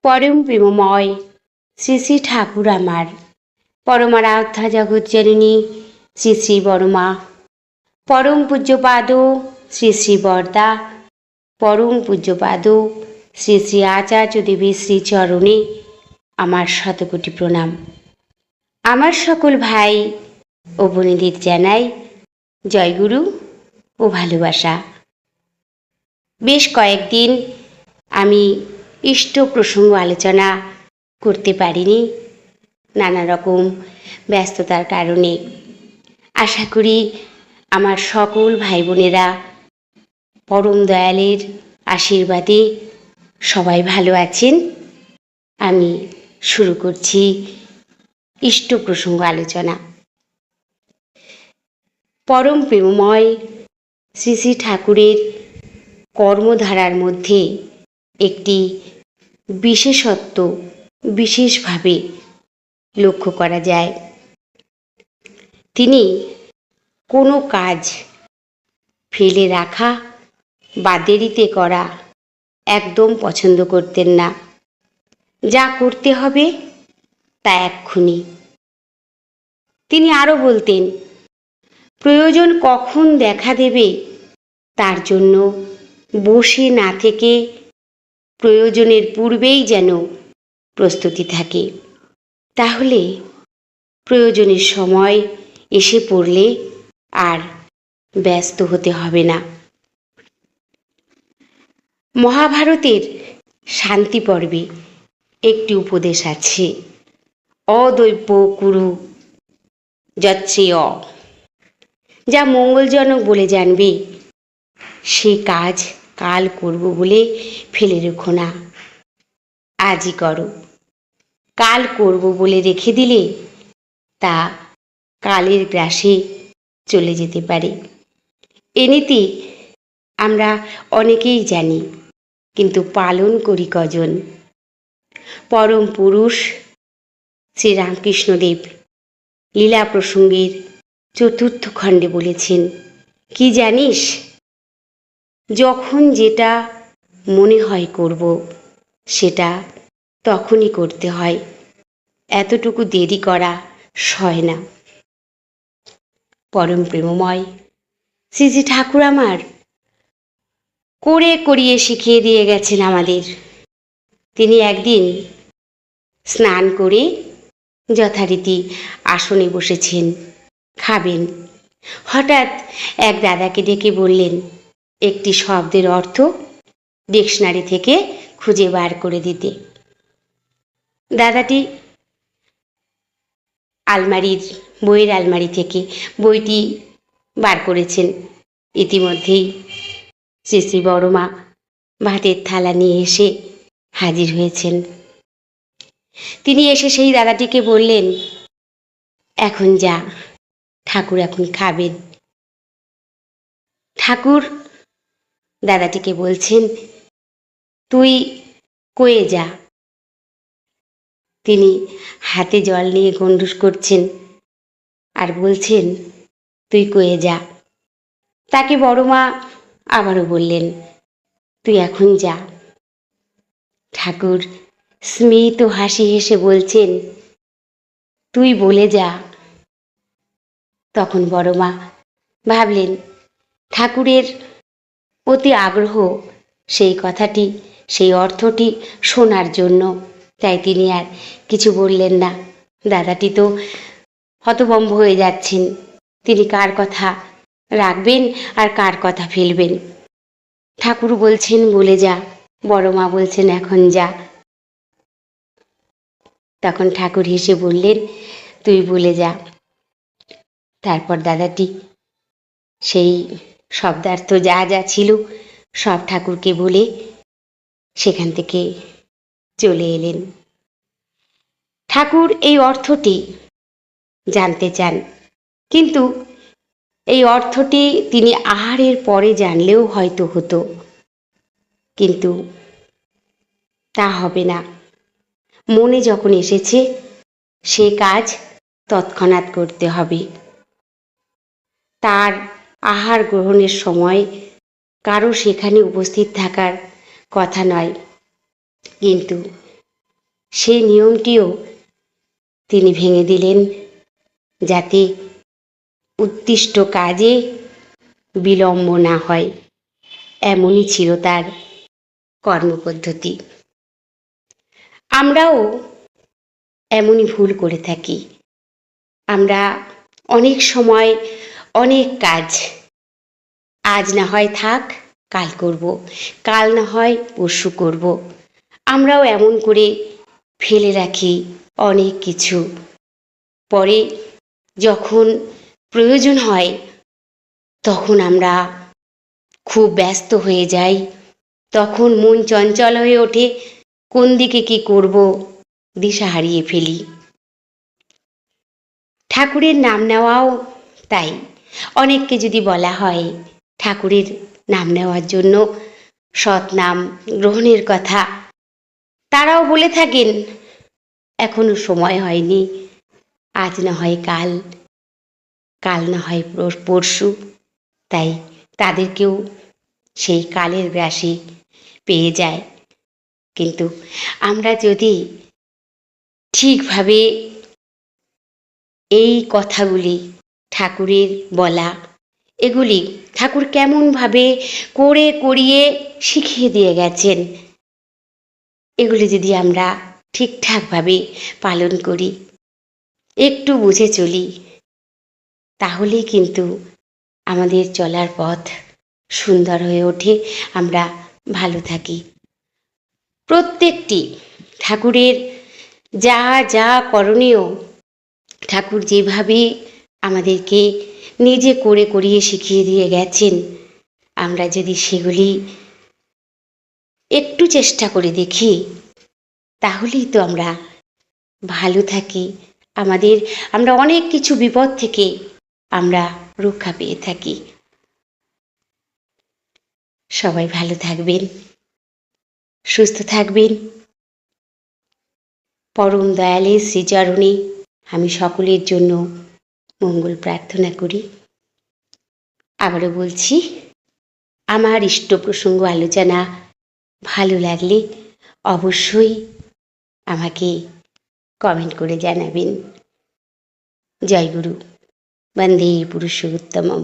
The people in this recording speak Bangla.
পরম প্রেমময় শ্রী শ্রী ঠাকুর আমার, পরমারাধ্যা জগজ্জননী শ্রী শ্রী বড়মা, পরম পূজ্যপাদ শ্রী শ্রী বরদা, পরম পূজ্যপাদ শ্রী শ্রী আচার্য দেবের শ্রীচরণে আমার শতকোটি প্রণাম। আমার সকল ভাই ও বোনেদের জানাই জয়গুরু ও ভালোবাসা। বেশ কয়েকদিন আমি ইষ্ট প্রসঙ্গ আলোচনা করতে পারিনি, নানা রকম ব্যস্ততার কারণে। আশা করি আমার সকল ভাই বোনেরা পরম দয়ালের আশীর্বাদে সবাই ভালো আছেন। আমি শুরু করছি ইষ্ট প্রসঙ্গ আলোচনা। পরম প্রেমময় শ্রী শ্রী ঠাকুরের কর্মধারার মধ্যে একটি বিশেষত্ব বিশেষভাবে লক্ষ্য করা যায়। তিনি কোনো কাজ ফেলে রাখা বা দেরিতে করা একদম পছন্দ করতেন না। যা করতে হবে তা এক্ষুনি। তিনি আরও বলতেন, প্রয়োজন কখন দেখা দেবে তার জন্য বসে না থেকে প্রয়োজনের পূর্বেই যেন প্রস্তুতি থাকে, তাহলে প্রয়োজনের সময় এসে পড়লে আর ব্যস্ত হতে হবে না। মহাভারতের শান্তি পর্বে একটি উপদেশ আছে, অদৈব্য কুরু যচ্ছেয়, যা মঙ্গলজনক বলে জানবে সে কাজ কাল করব বলে ফেলে রেখো না, আজই করো। কাল করব বলে রেখে দিলে তা কালের গ্রাসে চলে যেতে পারে। এ নীতি আমরা অনেকেই জানি, কিন্তু পালন করি কজন? পরম পুরুষ শ্রীরামকৃষ্ণদেব লীলা প্রসঙ্গের 4th খণ্ডে বলেছেন, কি জানিস, যখন যেটা মনে হয় করব সেটা তখনই করতে হয়, এতটুকু দেরি করা সয় না। পরম প্রেমময় শ্রী শ্রী ঠাকুর আমার করে করিয়ে শিখিয়ে দিয়ে গেছেন আমাদের। তিনি একদিন স্নান করে যথারীতি আসনে বসেছেন, খাবেন। হঠাৎ এক দাদাকে ডেকে বললেন একটি শব্দের অর্থ ডিকশনারি থেকে খুঁজে বার করে দিতে। দাদাটি বইয়ের আলমারি থেকে বইটি বার করেছেন। ইতিমধ্যেই শ্রী শ্রী বড়মা ভাতের থালা নিয়ে এসে হাজির হয়েছেন। তিনি এসে সেই দাদাটিকে বললেন, এখন যা, ঠাকুর এখন খাবেন। ঠাকুর দাদাটিকে বলছেন, তুই কয়ে যা। তিনি হাতে জল নিয়ে গন্ডুস করছেন আর বলছেন, তুই কয়ে যা। তাকে বড়মা আবারও বললেন, তুই এখন যা। ঠাকুর স্মিত হাসি হেসে বলছেন, তুই বলে যা। তখন বড়মা ভাবলেন ঠাকুরের অতি আগ্রহ সেই কথাটি, সেই অর্থটি শোনার জন্য, তাই তিনি আর কিছু বললেন না। দাদাটি তো হতভম্ব হয়ে যাচ্ছেন, তিনি কার কথা রাখবেন আর কার কথা ফেলবেন। ঠাকুর বলছেন বলে যা, বড়মা বলছেন এখন যা। তখন ঠাকুর হেসে বললেন, তুই বলে যা। তারপর দাদাটি সেই শব্দার্থ যা যা ছিল সব ঠাকুরকে বলে সেখান থেকে চলে এলেন। ঠাকুর এই অর্থটি জানতে চান, কিন্তু এই অর্থটি তিনি আহারের পরে জানলেও হয়তো হতো, কিন্তু তা হবে না। মনে যখন এসেছে সে কাজ তৎক্ষণাৎ করতে হবে। তার আহার গ্রহণের সময় কারো সেখানে উপস্থিত থাকার কথা নয়, কিন্তু সেই নিয়মটিও তিনি ভেঙে দিলেন, যাতে উদ্দিষ্ট কাজে বিলম্ব না হয়। এমনই ছিল তার কর্মপদ্ধতি। আমরাও এমনই ভুল করে থাকি। আমরা অনেক সময় অনেক কাজ আজ না হয় থাক, কাল করব, কাল না হয় পরশু করব। আমরাও এমন করে ফেলে রাখি অনেক কিছু। পরে যখন প্রয়োজন হয় তখন আমরা খুব ব্যস্ত হয়ে যাই, তখন মন চঞ্চল হয়ে ওঠে, কোন দিকে কি করব দিশা হারিয়ে ফেলি। ঠাকুরের নাম নেওয়াও তাই। অনেককে যদি বলা হয় ঠাকুরের নাম নেওয়ার জন্য, সৎ নাম গ্রহণের কথা, তারাও বলে থাকেন এখনো সময় হয়নি, আজ না হয় কাল, কাল না হয় পরশু। তাই তাদেরকেও সেই কালের গ্রাসে পেয়ে যায়। কিন্তু আমরা যদি ঠিকভাবে এই কথাগুলি, ঠাকুরের বলা এগুলি ঠাকুর কেমনভাবে করে করিয়ে শিখিয়ে দিয়ে গেছেন, এগুলি যদি আমরা ঠিকঠাকভাবে পালন করি, একটু বুঝে চলি, তাহলেই কিন্তু আমাদের চলার পথ সুন্দর হয়ে ওঠে, আমরা ভালো থাকি। প্রত্যেকটি ঠাকুরের যা যা করণীয়, ঠাকুর যেভাবে আমাদেরকে নিজে করে করিয়ে শিখিয়ে দিয়ে গেছেন, আমরা যদি সেগুলি একটু চেষ্টা করে দেখি, তাহলেই তো আমরা ভালো থাকি। আমরা অনেক কিছু বিপদ থেকে আমরা রক্ষা পেয়ে থাকি। সবাই ভালো থাকবেন, সুস্থ থাকবেন। পরম দয়ালের শ্রীচরণে আমি সকলের জন্য মঙ্গল প্রার্থনা করি। আবারও বলছি, আমার ইষ্ট প্রসঙ্গ আলোচনা ভালো লাগলে অবশ্যই আমাকে কমেন্ট করে জানাবেন। জয় গুরু, বন্দে পুরুষোত্তমম।